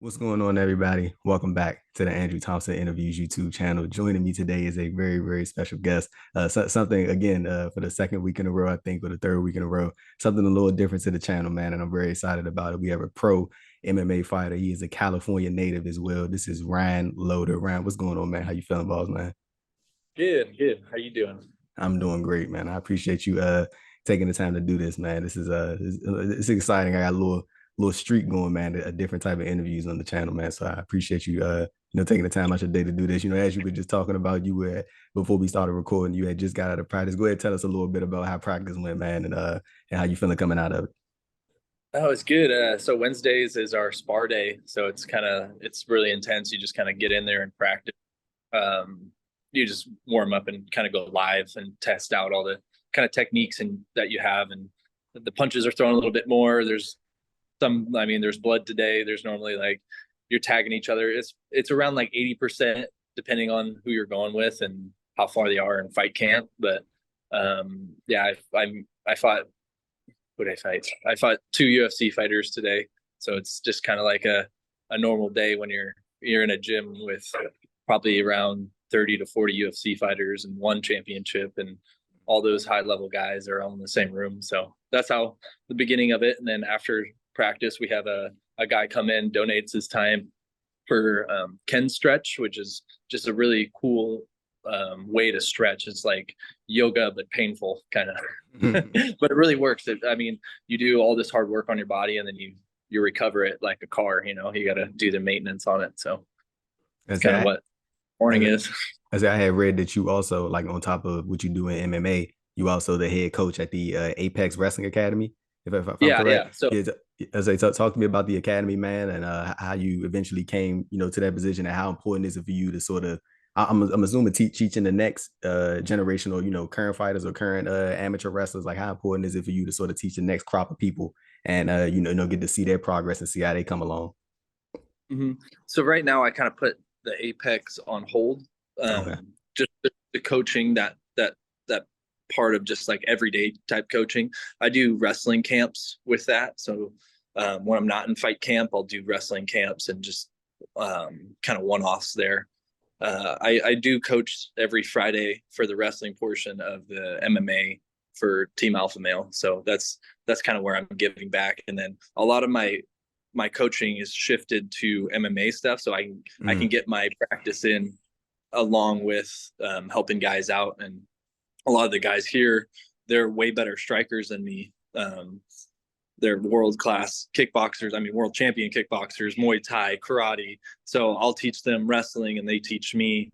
What's going on, everybody? Welcome back to the Andrew Thompson Interviews YouTube channel. Joining me today is a very, very special guest. Something again for the second week in a row, I think, or the third week in a row. Something a little different to the channel, man, and I'm very excited about it. We have a pro MMA fighter. He is a California native as well. This is Ryan Loder. Ryan, what's going on, man? How you feeling, boss, man? Good, good. How you doing? I'm doing great, man. I appreciate you taking the time to do this, man. This is it's exciting. I got a little streak going, man. A different type of interviews on the channel, man. So I appreciate you taking the time out your day to do this. As you were just talking about, you were before we started recording, you had just got out of practice. Go ahead and tell us a little bit about how practice went, man, and how you feeling coming out of it. Oh, it's good. So Wednesdays is our spar day, so it's really intense. You just kind of get in there and practice. You just warm up and kind of go live and test out all the kind of techniques and that you have, and the punches are thrown a little bit more. There's blood today. There's normally like you're tagging each other. It's around like 80% depending on who you're going with and how far they are in fight camp. But yeah, I fought. Who did I fight? I fought two UFC fighters today, so it's just kind of like a normal day when you're in a gym with probably around 30 to 40 UFC fighters and one championship, and all those high level guys are all in the same room. So that's how the beginning of it. And then after practice, we have a guy come in, donates his time for Ken stretch, which is just a really cool way to stretch. It's like yoga but painful kind of, but it really works. You do all this hard work on your body, and then you recover it like a car. You got to do the maintenance on it. So it's kind of what morning is. As I had read that you also, like, on top of what you do in MMA, you also the head coach at the Apex Wrestling Academy. If I'm Yeah, correct, yeah. So as they talk to me about the academy, man, and how you eventually came, to that position, and how important is it for you to sort of, I'm assuming teaching the next generation, or current fighters or current amateur wrestlers. Like, how important is it for you to sort of teach the next crop of people, and get to see their progress and see how they come along? hmm so right now I kind of put the Apex on hold. Okay. Just the coaching, that part of just like everyday type coaching. I do wrestling camps with that. So when I'm not in fight camp, I'll do wrestling camps and just kind of one-offs there. I do coach every Friday for the wrestling portion of the MMA for Team Alpha Male. So that's kind of where I'm giving back. And then a lot of my coaching is shifted to MMA stuff, so I can get my practice in along with helping guys out. And a lot of the guys here, they're way better strikers than me. They're world class kickboxers. World champion kickboxers, Muay Thai, karate. So I'll teach them wrestling, and they teach me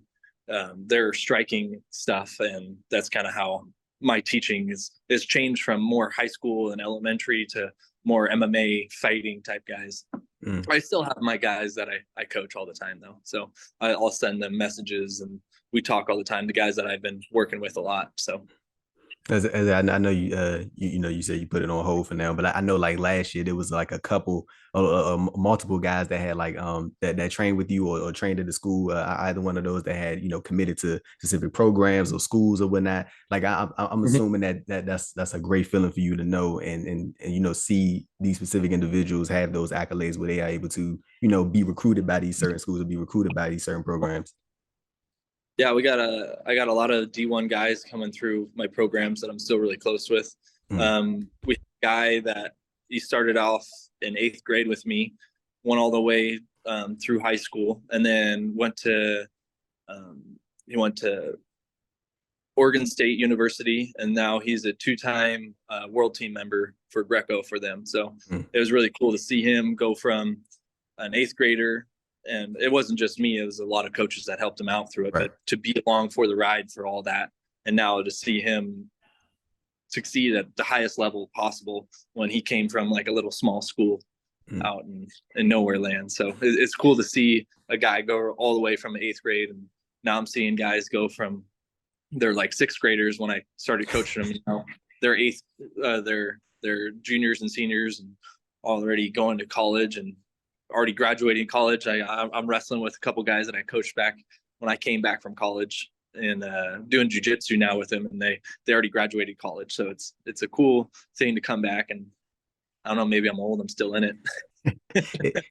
their striking stuff. And that's kind of how my teaching is changed from more high school and elementary to more MMA fighting type guys. I still have my guys that I coach all the time though. So I'll send them messages, and we talk all the time. The guys that I've been working with a lot. So As I know you, you said you put it on hold for now, but I know, like, last year there was like a couple, multiple guys that had, like, that trained with you, or trained at the school. Either one of those that had committed to specific programs or schools or whatnot. Like, I'm Mhm. assuming that's a great feeling for you to know, and see these specific individuals have those accolades where they are able to be recruited by these certain schools, or be recruited by these certain programs. Yeah, I got a lot of D1 guys coming through my programs that I'm still really close with. Mm. We have a guy that he started off in 8th grade with me, went all the way through high school, and then um, he went to Oregon State University, and now he's a two-time world team member for Greco for them. So Mm. it was really cool to see him go from an 8th grader, and it wasn't just me; it was a lot of coaches that helped him out through it. Right. But to be along for the ride for all that, and now to see him succeed at the highest level possible when he came from like a little small school Mm. out in nowhere land. So it's cool to see a guy go all the way from 8th grade, and now I'm seeing guys go from they're like 6th graders when I started coaching them. They're they're juniors and seniors, and already going to college and already graduating college. I'm wrestling with a couple guys that I coached back when I came back from college, and doing jujitsu now with them, and they already graduated college. So it's a cool thing to come back, and I don't know, maybe I'm old, I'm still in it.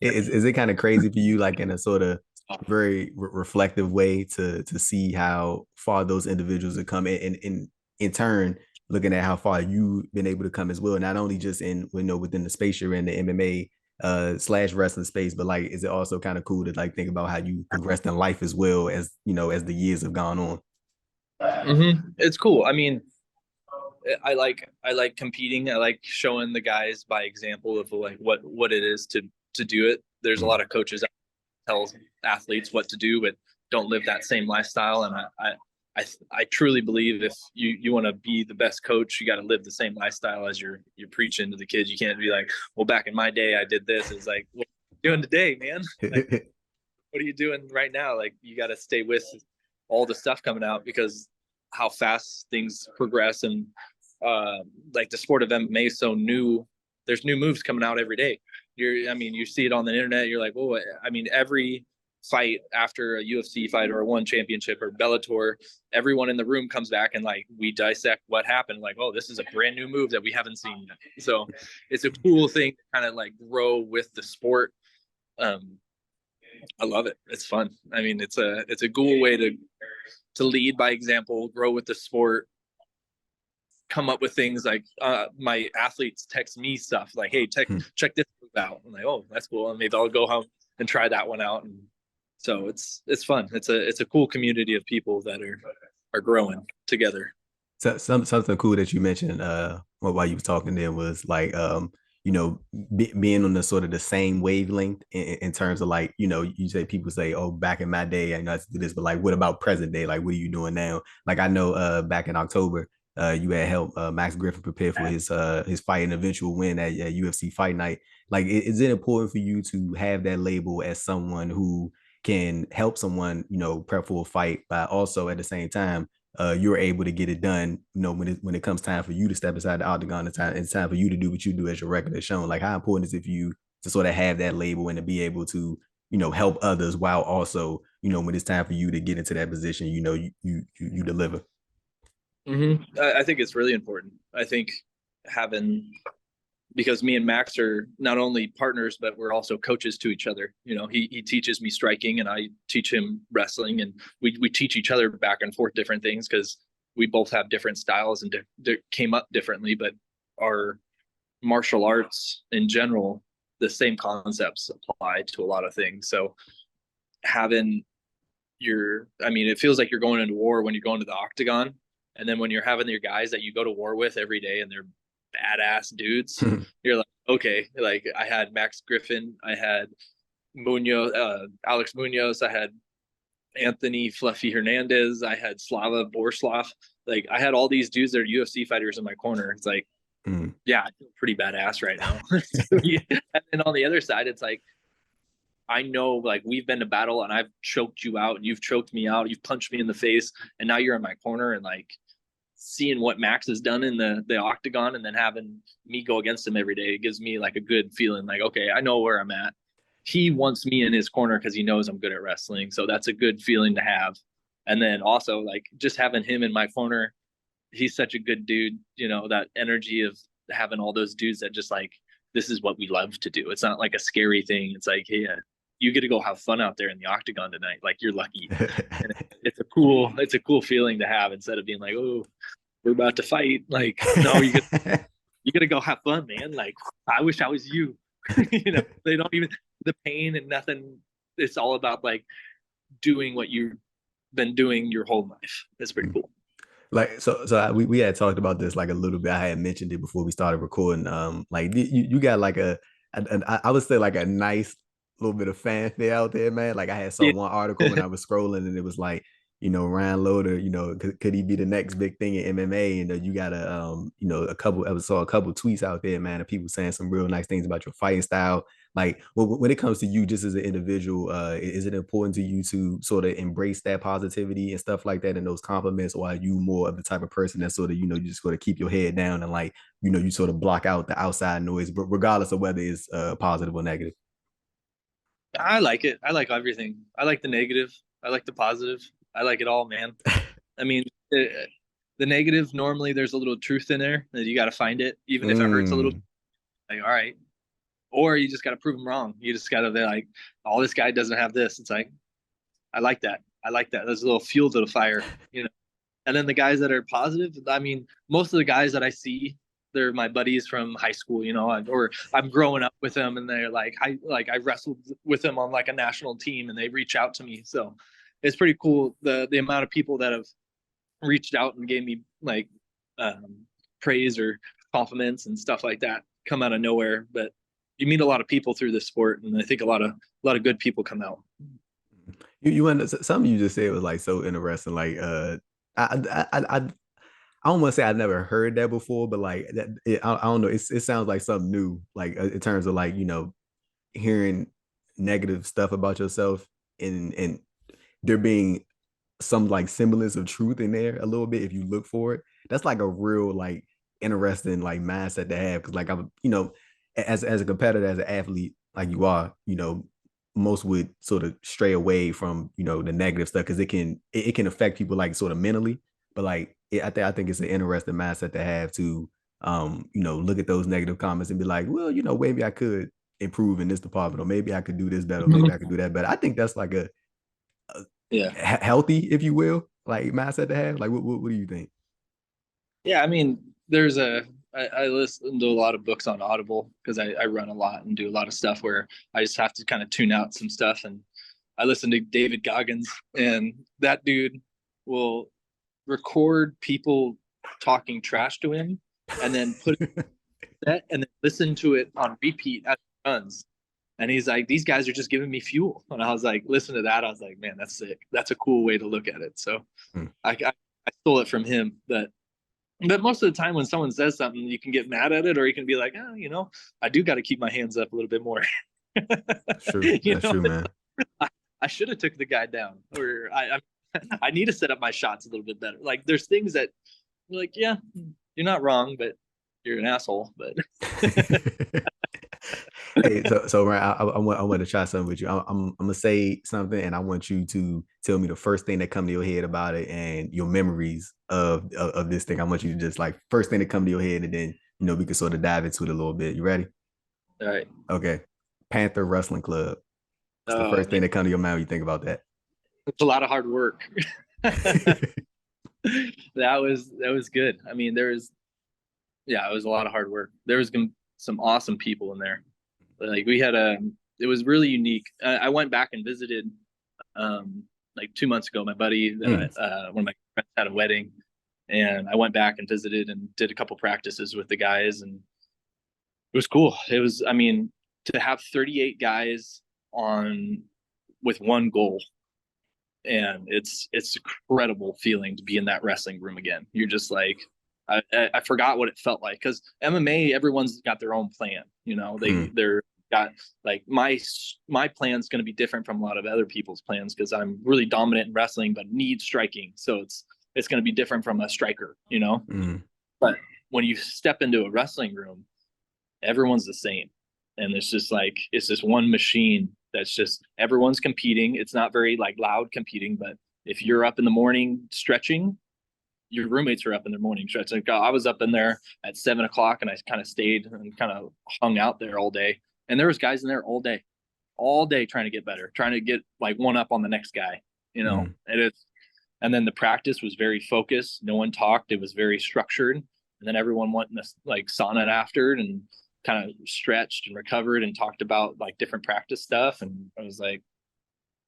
Is it kind of crazy for you, like in a sort of very reflective way to see how far those individuals have come, and in turn looking at how far you've been able to come as well, not only just in, you know, within the space you're in, the MMA slash wrestling space, but like is it also kind of cool to like think about how you progressed in life as well, as you know, as the years have gone on? It's cool. I mean, I like competing. I like showing the guys by example of like what it is to do it. There's a Mm. lot of coaches that tell athletes what to do, but don't live that same lifestyle. And I truly believe if you want to be the best coach, you got to live the same lifestyle as you're preaching to the kids. You can't be like, well, back in my day, I did this. It's like, what are you doing today, man? Like, what are you doing right now? Like, you got to stay with all the stuff coming out because how fast things progress, and like the sport of MMA is so new. There's new moves coming out every day. I mean, you see it on the internet. You're like, oh, I mean, every fight after a UFC fight or a one championship or Bellator, everyone in the room comes back and like we dissect what happened. Like, oh, this is a brand new move that we haven't seen yet. So it's a cool thing to kind of like grow with the sport. Um, I love it. It's fun. I mean, it's a cool way to lead by example, grow with the sport, come up with things like my athletes text me stuff like, hey, check this move out. I'm like, oh, that's cool. And maybe I'll go home and try that one out. And so it's fun. It's a cool community of people that are growing together. So, something cool that you mentioned while you were talking there was like you know, being on the sort of the same wavelength in terms of like, you know, you say people say, oh, back in my day I know to do this, but like what about present day, like what are you doing now? Like I know back in October you had helped Max Griffin prepare for his fight and eventual win at UFC Fight Night. Like is it important for you to have that label as someone who can help someone, you know, prep for a fight, but also at the same time you're able to get it done, you know, when it comes time for you to step inside the octagon, it's time for you to do what you do as your record has shown. Like how important is it for you to sort of have that label and to be able to, you know, help others while also, you know, when it's time for you to get into that position, you know, you deliver. I think it's really important. I think having, because me and Max are not only partners, but we're also coaches to each other. You know, he teaches me striking and I teach him wrestling, and we teach each other back and forth different things because we both have different styles and came up differently, but our martial arts in general, the same concepts apply to a lot of things. So having I mean, it feels like you're going into war when you go into the octagon. And then when you're having your guys that you go to war with every day and they're badass dudes, you're like, okay, like I had Max Griffin, I had Munoz, Alex Munoz, I had Anthony Fluffy Hernandez, I had Slava Borslav. Like I had all these dudes that are UFC fighters in my corner. It's like, yeah, I feel pretty badass right now. Yeah. And then on the other side, it's like, I know like we've been to battle and I've choked you out and you've choked me out, you've punched me in the face, and now you're in my corner, and like seeing what Max has done in the octagon and then having me go against him every day, it gives me like a good feeling like, okay, I know where I'm at. He wants me in his corner because he knows I'm good at wrestling. So that's a good feeling to have. And then also like just having him in my corner, he's such a good dude, you know, that energy of having all those dudes that just like, this is what we love to do. It's not like a scary thing. It's like, hey, you get to go have fun out there in the octagon tonight. Like you're lucky. And it's a cool feeling to have instead of being like, oh, we're about to fight. Like, no, you gotta go have fun, man. Like, I wish I was you. You know, they don't even the pain and nothing. It's all about like doing what you've been doing your whole life. That's pretty cool. Like we had talked about this like a little bit. I had mentioned it before we started recording. Like you got like I would say like a nice little bit of fanfare out there, man. Like I had saw Yeah. one article when I was scrolling, and it was like, you know, Ryan Loder, you know, could he be the next big thing in MMA? And you got you know, I saw a couple tweets out there, man, of people saying some real nice things about your fighting style. Like when it comes to you just as an individual, is it important to you to sort of embrace that positivity and stuff like that and those compliments, or are you more of the type of person that sort of, you know, you just sort of keep your head down and like, you know, you sort of block out the outside noise, but regardless of whether it's positive or negative? I like it. I like everything. I like the negative. I like the positive. I like it all, man. I mean, the negative, normally there's a little truth in there that you got to find it, even if it hurts a little. Mm. Like, all right, or you just got to prove them wrong. You just got to be like, oh, this guy doesn't have this. It's like, I like that. I like that. There's a little fuel to the fire, you know. And then the guys that are positive, I mean, most of the guys that I see, they're my buddies from high school, you know, or I'm growing up with them, and they're like, I wrestled with them on like a national team, and they reach out to me. So it's pretty cool the amount of people that have reached out and gave me like praise or compliments and stuff like that come out of nowhere. But you meet a lot of people through this sport, and I think a lot of good people come out. You went something you just said was like so interesting. Like I don't want to say I never heard that before, but like that I don't know. It sounds like something new. Like in terms of like hearing negative stuff about yourself and there being some like semblance of truth in there a little bit if you look for it. That's like a real like interesting like mindset to have because like I'm as a competitor as an athlete like you are most would sort of stray away from the negative stuff because it can affect people like sort of mentally, but like I think it's an interesting mindset to have to look at those negative comments and be like, well, maybe I could improve in this department, or maybe I could do this better, or maybe I could do that better. I think that's like a Yeah. healthy, if you will, like mindset to have. Like, what do you think? Yeah, I mean, I listen to a lot of books on Audible because I run a lot and do a lot of stuff where I just have to kind of tune out some stuff. And I listen to David Goggins, and that dude will record people talking trash to him and then put that and then listen to it on repeat as it runs. And he's like, these guys are just giving me fuel. And I was like, listen to that. I was like, man, that's sick. That's a cool way to look at it. So I stole it from him. But most of the time when someone says something, you can get mad at it, or you can be like, oh, I do got to keep my hands up a little bit more. That's true. That's true, man. I should have took the guy down, or I need to set up my shots a little bit better. Like there's things that you're like, yeah, you're not wrong, but you're an asshole. But hey, so Ryan, I want to try something with you. I'm gonna say something, and I want you to tell me the first thing that come to your head about it, and your memories of this thing. I want you to just like first thing that come to your head, and then we can sort of dive into it a little bit. You ready? all right. Okay. Panther Wrestling Club. It's the first thing that come to your mind when you think about that. It's a lot of hard work. that was good. I mean, it was a lot of hard work. There was some awesome people in there. Like we had it was really unique. I went back and visited like 2 months ago. My buddy, one of my friends had a wedding, and I went back and visited and did a couple practices with the guys, and it was cool. It was, I mean, to have 38 guys with one goal, and it's incredible feeling to be in that wrestling room again. You're just like, I forgot what it felt like, because MMA, everyone's got their own plan. They're got like my plan's going to be different from a lot of other people's plans because I'm really dominant in wrestling but need striking, so it's going to be different from a striker. But when you step into a wrestling room, everyone's the same, and it's just one machine that's just everyone's competing. It's not very like loud competing, but if you're up in the morning stretching, your roommates are up in the morning stretching. I was up in there at 7:00 and I kind of stayed and kind of hung out there all day. And there was guys in there all day trying to get better, trying to get like one up on the next guy, and then the practice was very focused. No one talked. It was very structured. And then everyone went in this like sauna after and kind of stretched and recovered and talked about like different practice stuff. And I was like,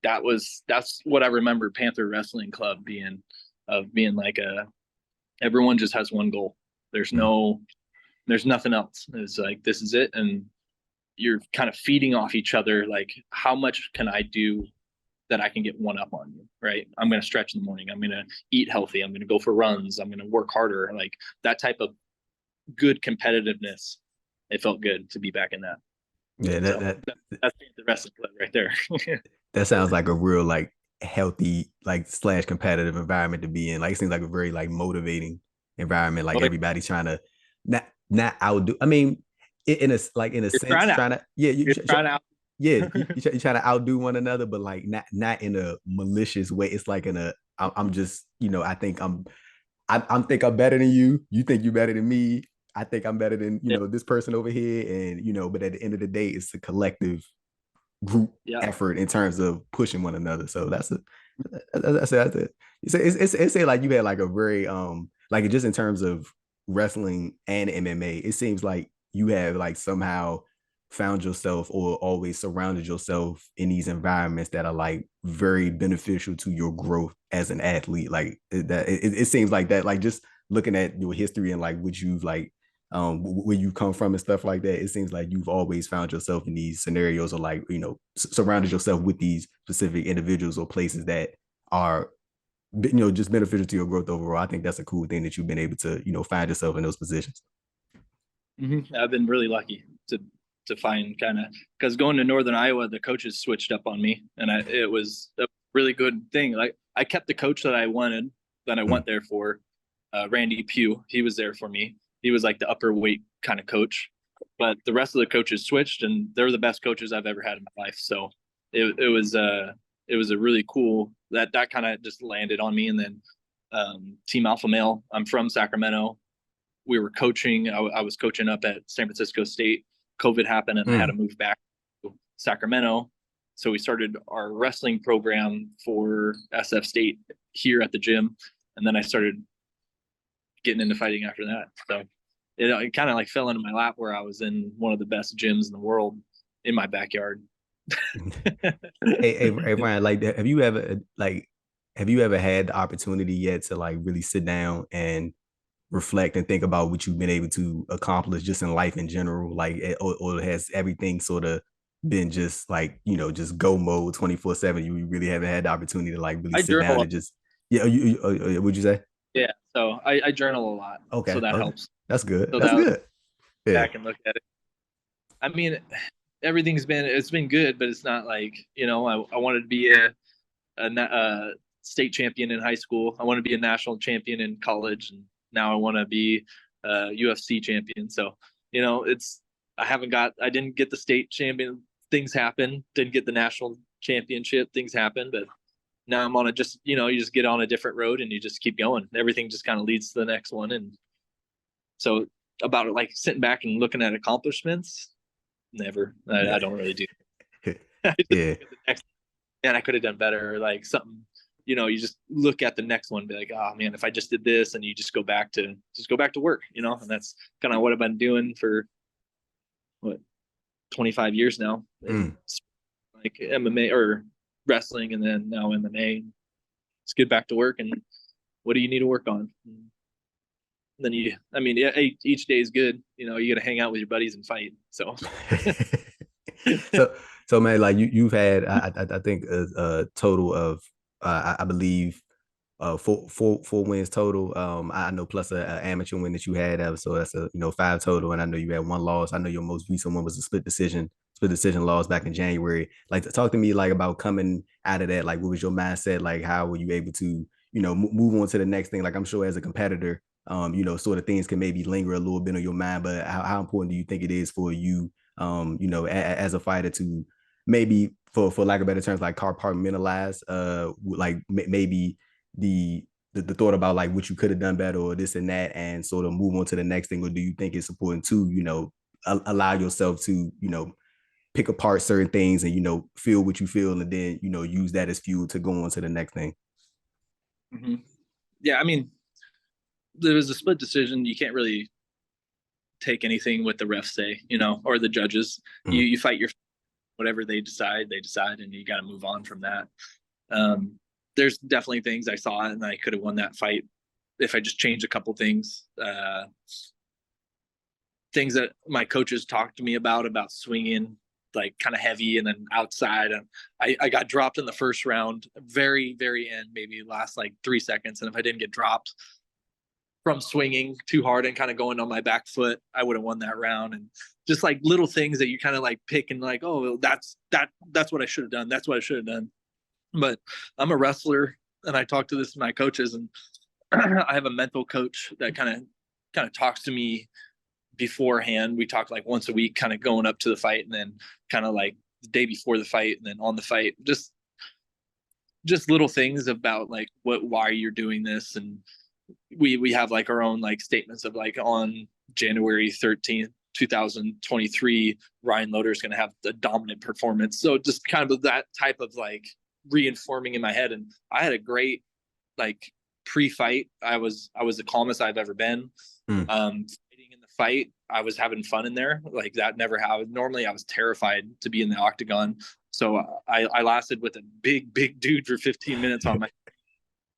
that's what I remember Panther Wrestling Club being like everyone just has one goal. There's nothing else. It's like, this is it. And you're kind of feeding off each other. Like, how much can I do that I can get one up on you? Right. I'm going to stretch in the morning. I'm going to eat healthy. I'm going to go for runs. I'm going to work harder. Like that type of good competitiveness. It felt good to be back in that. Yeah. That's the wrestling club right there. That sounds like a real, like, healthy, like / competitive environment to be in. Like, it seems like a very like motivating environment. Like everybody's trying to not outdo. I mean, in a sense, trying to you're trying to outdo one another, but like not in a malicious way. It's like I'm just I think I'm better than you. You think you're better than me. I think I'm better than, Yeah. this person over here. And, but at the end of the day, it's a collective group Yeah. effort in terms of pushing one another. So that's it. It's like you had like a very like just in terms of wrestling and MMA, it seems like you have like somehow found yourself or always surrounded yourself in these environments that are like very beneficial to your growth as an athlete. Like it seems like that, like just looking at your history and like what you've like where you come from and stuff like that, it seems like you've always found yourself in these scenarios or like, surrounded yourself with these specific individuals or places that are, just beneficial to your growth overall. I think that's a cool thing that you've been able to, find yourself in those positions. Mm-hmm. I've been really lucky to find kind of, because going to Northern Iowa, the coaches switched up on me, and it was a really good thing. Like I kept the coach that I wanted, that I went there for, Randy Pugh. He was there for me. He was like the upper weight kind of coach, but the rest of the coaches switched, and they're the best coaches I've ever had in my life. So it was a really cool that kind of just landed on me. And then Team Alpha Male. I'm from Sacramento. We were coaching. I was coaching up at San Francisco State. COVID happened, and I had to move back to Sacramento. So we started our wrestling program for SF State here at the gym, and then I started getting into fighting after that. So it kind of like fell into my lap, where I was in one of the best gyms in the world in my backyard. Hey, Ryan, like, have you ever had the opportunity yet to like really sit down and reflect and think about what you've been able to accomplish just in life in general? Like, or has everything sort of been just like, just go mode 24/7? You really haven't had the opportunity to like really I sit down journal. and just, yeah. Would you say? Yeah, so I journal a lot, so Okay, that okay, helps. that's good. So That's that good. Yeah. back and look at it. I mean, it's been good, but it's not like, I wanted to be a state champion in high school. I want to be a national champion in college, and now I want to be a UFC champion. So, I didn't get the state champion. Things happen. Didn't get the national championship. Things happen, but now I'm on you just get on a different road and you just keep going. Everything just kind of leads to the next one. And so about it, like sitting back and looking at accomplishments, never. I Yeah. don't really do. I just Yeah. look at the next, man, I could have done better, or like something. You just look at the next one, and be like, oh man, if I just did this, and you just go back to work, and that's kind of what I've been doing for what 25 years now, and like MMA or wrestling, and then now MMA. Let's get back to work, and what do you need to work on? And then yeah, each day is good. You got to hang out with your buddies and fight. So, so so man, like you've had I think a total of I believe four wins total. I know plus a amateur win that you had, so that's a 5 total, and I know you had 1 loss. I know your most recent one was a split decision loss back in January. Like, talk to me like about coming out of that. Like, what was your mindset? Like, how were you able to move on to the next thing? Like, I'm sure as a competitor, sort of things can maybe linger a little bit on your mind, but how important do you think it is for you, as a fighter to maybe, for lack of better terms, like compartmentalize, like maybe the thought about like what you could have done better or this and that, and sort of move on to the next thing? Or do you think it's important to allow yourself to pick apart certain things and feel what you feel, and then use that as fuel to go on to the next thing? mm-hmm. Yeah, I mean, there was a split decision. You can't really take anything what the refs say, or the judges. Mm-hmm. You fight your whatever they decide, and you got to move on from that. There's definitely things I saw, and I could have won that fight if I just changed a couple things. Things that my coaches talked to me about swinging like kind of heavy and then outside. And I got dropped in the first round, very, very end, maybe last like 3 seconds. And if I didn't get dropped from swinging too hard and kind of going on my back foot, I would have won that round. And just like little things that you kind of like pick and like, oh, that's what I should have done. That's what I should have done. But I'm a wrestler, and I talk to my coaches, and I have a mental coach that kind of talks to me beforehand. We talk like once a week, kind of going up to the fight, and then kind of like the day before the fight, and then on the fight. Just little things about like why you're doing this, and we have like our own like statements of like on January 13th, 2023, Ryan Loder is going to have a dominant performance. So just kind of that type of like reinforming in my head. And I had a great like pre-fight. I was the calmest I've ever been. Fighting in the fight, I was having fun in there. Like that never happened. Normally I was terrified to be in the octagon. So I lasted with a big dude for 15 minutes on my,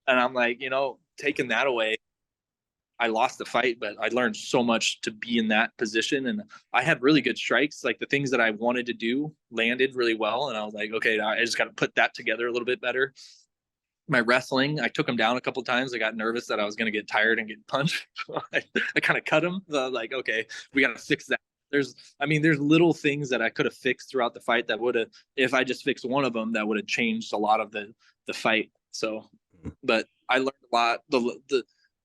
and I'm like, taking that away, I lost the fight, but I learned so much to be in that position. And I had really good strikes. Like the things that I wanted to do landed really well. And I was like, okay, I just got to put that together a little bit better. My wrestling, I took him down a couple of times. I got nervous that I was going to get tired and get punched. I kind of cut him. Like, okay, we got to fix that. There's little things that I could have fixed throughout the fight that would have, if I just fixed one of them, that would have changed a lot of the fight. So, but I learned a lot.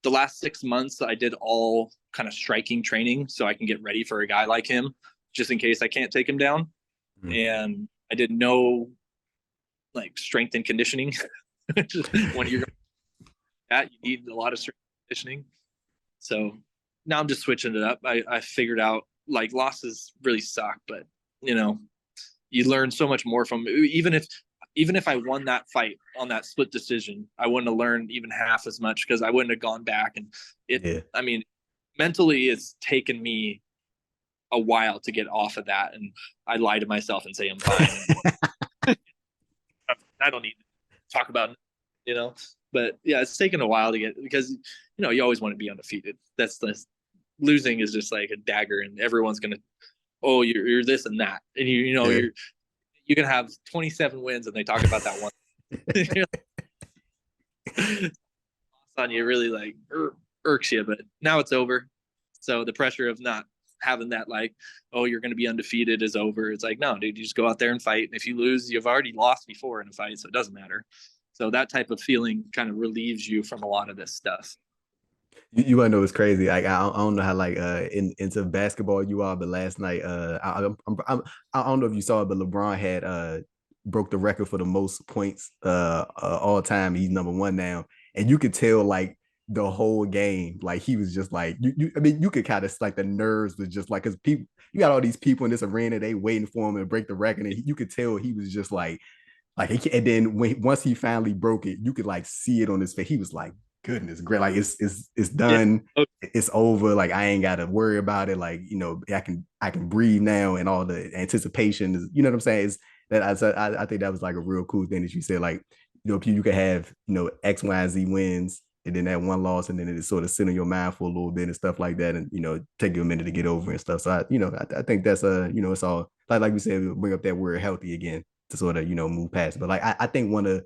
The last 6 months, I did all kind of striking training so I can get ready for a guy like him, just in case I can't take him down. And I did no like strength and conditioning. When you're that, you need a lot of strength and conditioning. So now I'm just switching it up. I figured out like losses really suck, but you learn so much more from even if I won that fight on that split decision, I wouldn't have learned even half as much because I wouldn't have gone back. And I mean, mentally it's taken me a while to get off of that. And I lie to myself and say I'm fine. I don't need to talk about it, but yeah, it's taken a while to get, because, you always want to be undefeated. That's the losing is just like a dagger, and everyone's going to, oh, you're this and that. And you can have 27 wins and they talk about that one. On you really like irks you, but now it's over. So the pressure of not having that like, oh, you're going to be undefeated is over. It's like, no, dude, you just go out there and fight. And if you lose, you've already lost before in a fight, so it doesn't matter. So that type of feeling kind of relieves you from a lot of this stuff. You want to know what's crazy? Like I don't know how like into basketball you are, but last night I don't know if you saw it, but LeBron had broke the record for the most points all time. He's number one now, and you could tell like the whole game, like he was just like I mean, you could kind of like the nerves was just like, because people, you got all these people in this arena, they waiting for him to break the record, and you could tell he was just like and then once he finally broke it, you could like see it on his face. He was like, goodness, great, like it's done, Yeah. it's over, like I ain't gotta worry about it, like I can breathe now, and all the anticipation is, what I'm saying, is that I think that was like a real cool thing that you said, like you could have X, Y, and Z wins, and then that one loss, and then it sort of sit in your mind for a little bit and stuff like that, and take you a minute to get over and stuff. So I think that's it's all like we said, bring up that word healthy again to sort of move past. But like I think one of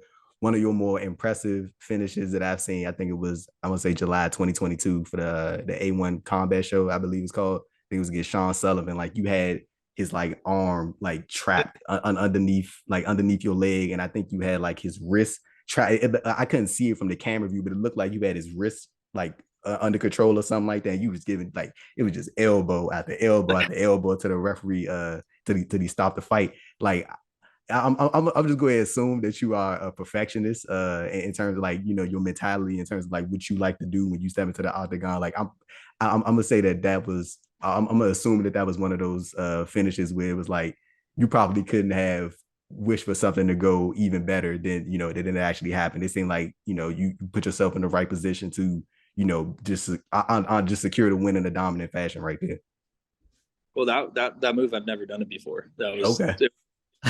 your more impressive finishes that I've seen, I think it was, I want to say July 2022 for the A1 combat show, I believe it's called. I think it was against Sean Sullivan. Like you had his like arm like trapped underneath your leg, and I think you had like his wrist I couldn't see it from the camera view, but it looked like you had his wrist like under control or something like that. And you was giving like, it was just elbow after elbow after elbow to the referee till he stopped the fight. Like I'm just going to assume that you are a perfectionist in terms of like your mentality, in terms of like what you like to do when you step into the octagon. Like I'm gonna say that was I'm gonna assume that was one of those finishes where it was like you probably couldn't have wished for something to go even better than that didn't actually happen. It seemed like you put yourself in the right position to just secure the win in a dominant fashion right there. Well, that move, I've never done it before. That was okay.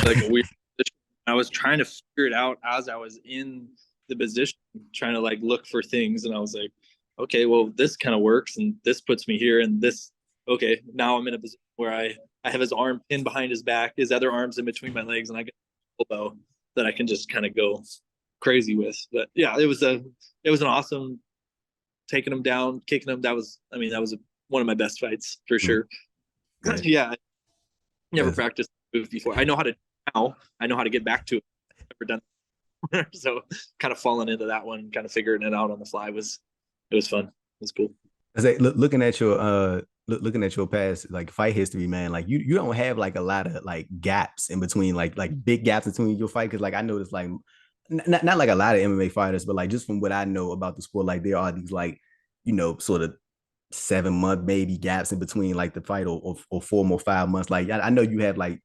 Like a weird position. I was trying to figure it out as I was in the position, trying to like look for things, and I was like, okay, well, this kind of works, and this puts me here, and this, okay, now I'm in a position where I have his arm pinned behind his back, his other arm's in between my legs, and I got an elbow that I can just kind of go crazy with. But yeah, it was an awesome taking him down, kicking him. That was one of my best fights for sure. Yeah, I never practiced move before. I know how to now. I know how to get back to it. I've never done it. So kind of falling into that one, kind of figuring it out on the fly was fun. It was cool. I say, looking at your past like fight history, man, like you don't have like a lot of like gaps in between, like big gaps between your fight. Cause like I noticed like not like a lot of MMA fighters, but like just from what I know about the sport, like there are these like sort of 7 month maybe gaps in between like the fight, or 4 more 5 months. Like I know you have like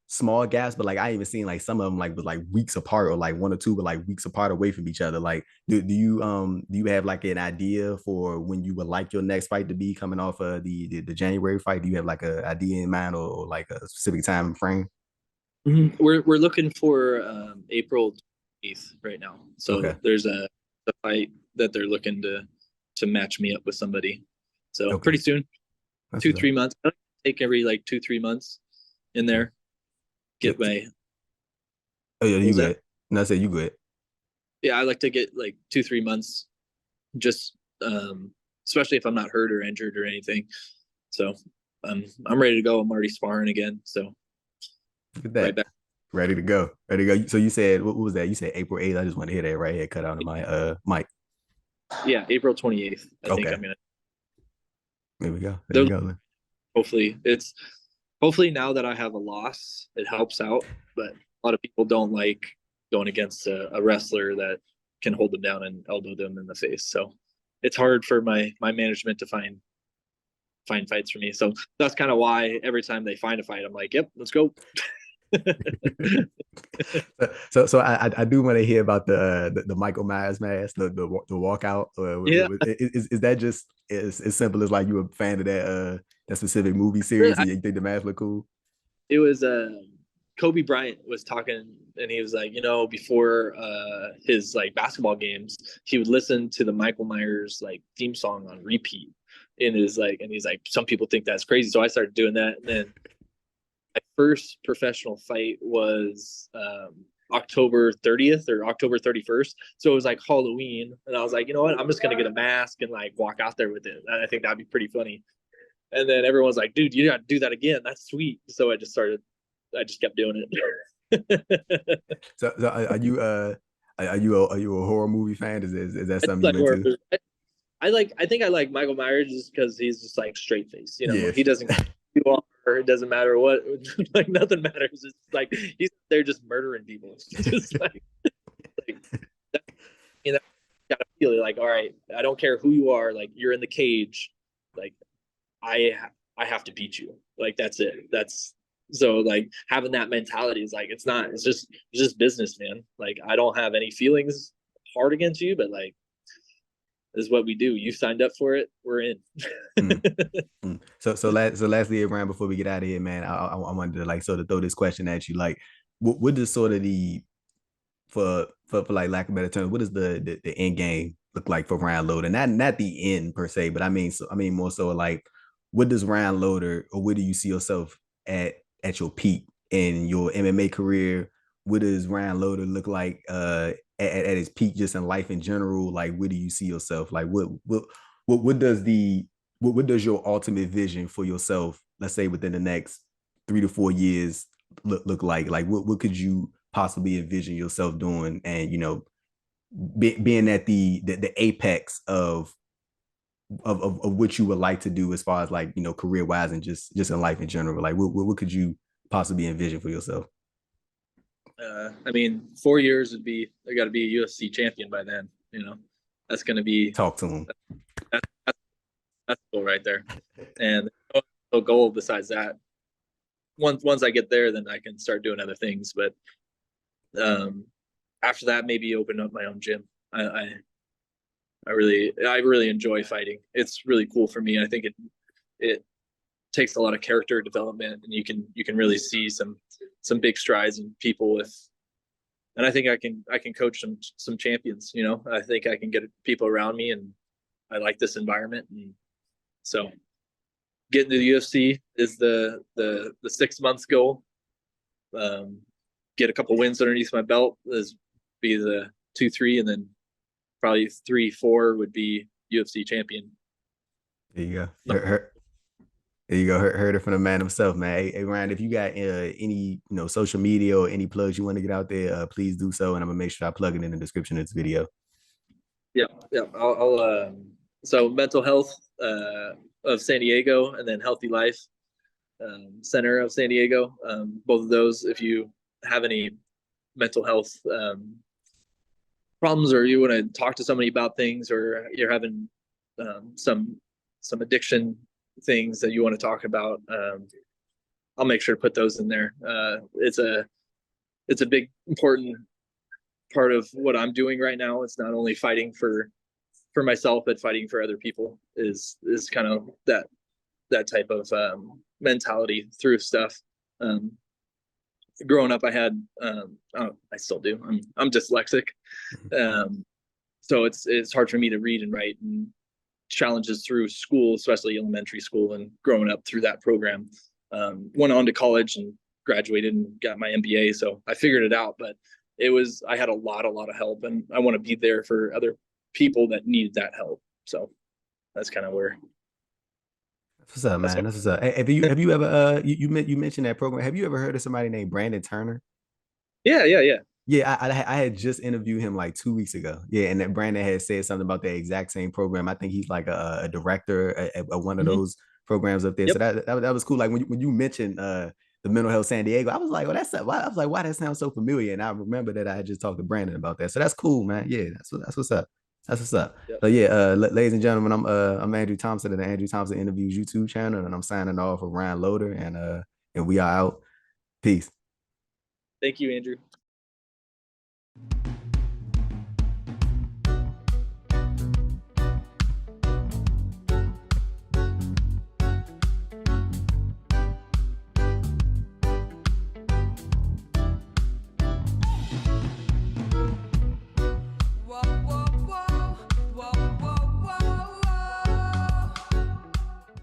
small gaps, but like I even seen like some of them like with like weeks apart, or like one or two, but like weeks apart away from each other. Like do you have like an idea for when you would like your next fight to be, coming off of the January fight? Do you have like an idea in mind, or like a specific time frame? We're looking for April 8th right now. So Okay. there's a fight that they're looking to match me up with somebody. So Okay. pretty soon, That's two, what's up. 3 months. I take every like 2, 3 months in Okay. there. So, Get my oh yeah, what you was that? good. No, I said you good. Yeah, I like to get like 2, 3 months, just especially if I'm not hurt or injured or anything. So I'm ready to go. I'm already sparring again. So Look at right that. back. Ready to go. Ready to go. So you said, what was that? You said April 8th. I just want to hear that right here cut out of my mic. Yeah, April 28th. I think Okay. I'm gonna. There we go. There we They're go. hopefully it's hopefully now that I have a loss, it helps out. But a lot of people don't like going against a wrestler that can hold them down and elbow them in the face. So it's hard for my management to find fights for me. So that's kind of why every time they find a fight, I'm like, yep, let's go. So I do want to hear about the Michael Myers mask, the walkout. Yeah, Is that just as simple as like you a fan of that specific movie series and you think the mask look cool? it was Kobe Bryant was talking and he was like, before his like basketball games, he would listen to the Michael Myers like theme song on repeat in his like, and he's like, some people think that's crazy. So I started doing that. And then my first professional fight was October 30th or October 31st. So it was like Halloween. And I was like, you know what? I'm just going to get a mask and like walk out there with it. And I think that'd be pretty funny. And then everyone's like, dude, you got to do that again. That's sweet. So I just kept doing it. So are you a horror movie fan? Is that I something like you horror into? movies. I think I like Michael Myers just because he's just like straight face. Yeah. He doesn't care who you are. It doesn't matter what. Like nothing matters. It's like he's there just murdering people. It's just like that, gotta feel it. Like all right, I don't care who you are. Like you're in the cage. Like I I have to beat you. Like that's it. That's so like having that mentality is like it's just business, man. Like I don't have any feelings hard against you, but like this is what we do. You signed up for it. We're in. Mm, mm. So lastly, Ryan, before we get out of here, man, I wanted to like sort of throw this question at you. Like, what does sort of the for like lack of better terms, what does the end game look like for Ryan Loder? Not the end per se, but I mean more so like, what does Ryan Loder, or where do you see yourself at your peak in your MMA career? What does Ryan Loder look like at his peak just in life in general? Like, where do you see yourself? Like, what does what does your ultimate vision for yourself, let's say within the next 3 to 4 years, look like? Like, what could you possibly envision yourself doing, and being at the apex of what you would like to do, as far as like career wise, and just in life in general? Like, what could you possibly envision for yourself? I mean, 4 years would be I got to be a UFC champion by then. That's going to be Talk to him. that's that's the goal right there. And no goal besides that. Once I get there, then I can start doing other things. But um, after that, maybe open up my own gym. I really enjoy fighting. It's really cool for me. I think it takes a lot of character development, and you can really see some big strides in people with. And I think I can coach some champions. I think I can get people around me, and I like this environment. And so getting to the UFC is the 6 months goal. Get a couple wins underneath my belt is be the 2, 3, and then probably 3, 4 would be UFC champion. There you go. No, There you go. Heard it from the man himself, man. Hey, Ryan, if you got any social media or any plugs you want to get out there, please do so, and I'm gonna make sure I plug it in the description of this video. yeah, yeah. I'll so mental health of San Diego, and then Healthy Life Center of San Diego. Both of those, if you have any mental health problems, or you want to talk to somebody about things, or you're having some some addiction things that you want to talk about, I'll make sure to put those in there. It's a big important part of what I'm doing right now. It's not only fighting for myself, but fighting for other people is kind of that type of mentality through stuff. Growing up, I had I still do. I'm dyslexic, so it's hard for me to read and write, and challenges through school, especially elementary school, and growing up through that program. Went on to college and graduated and got my MBA, so I figured it out. But I had a lot of help, and I want to be there for other people that need that help. So that's kind of where. What's up, man? That's what's up. Have you ever you mentioned that program? Have you ever heard of somebody named Brandon Turner? Yeah. Yeah, I had just interviewed him like 2 weeks ago. Yeah, and that Brandon had said something about the exact same program. I think he's like a director at one of those programs up there. Yep. So that was cool. Like when you mentioned the mental health San Diego, I was like, well, I was like, why that sounds so familiar? And I remember that I had just talked to Brandon about that. So that's cool, man. Yeah, that's what's up. That's what's up. Yep. So yeah, ladies and gentlemen, I'm Andrew Thompson of the Andrew Thompson Interviews YouTube channel, and I'm signing off for Ryan Loder, and we are out. Peace. Thank you, Andrew.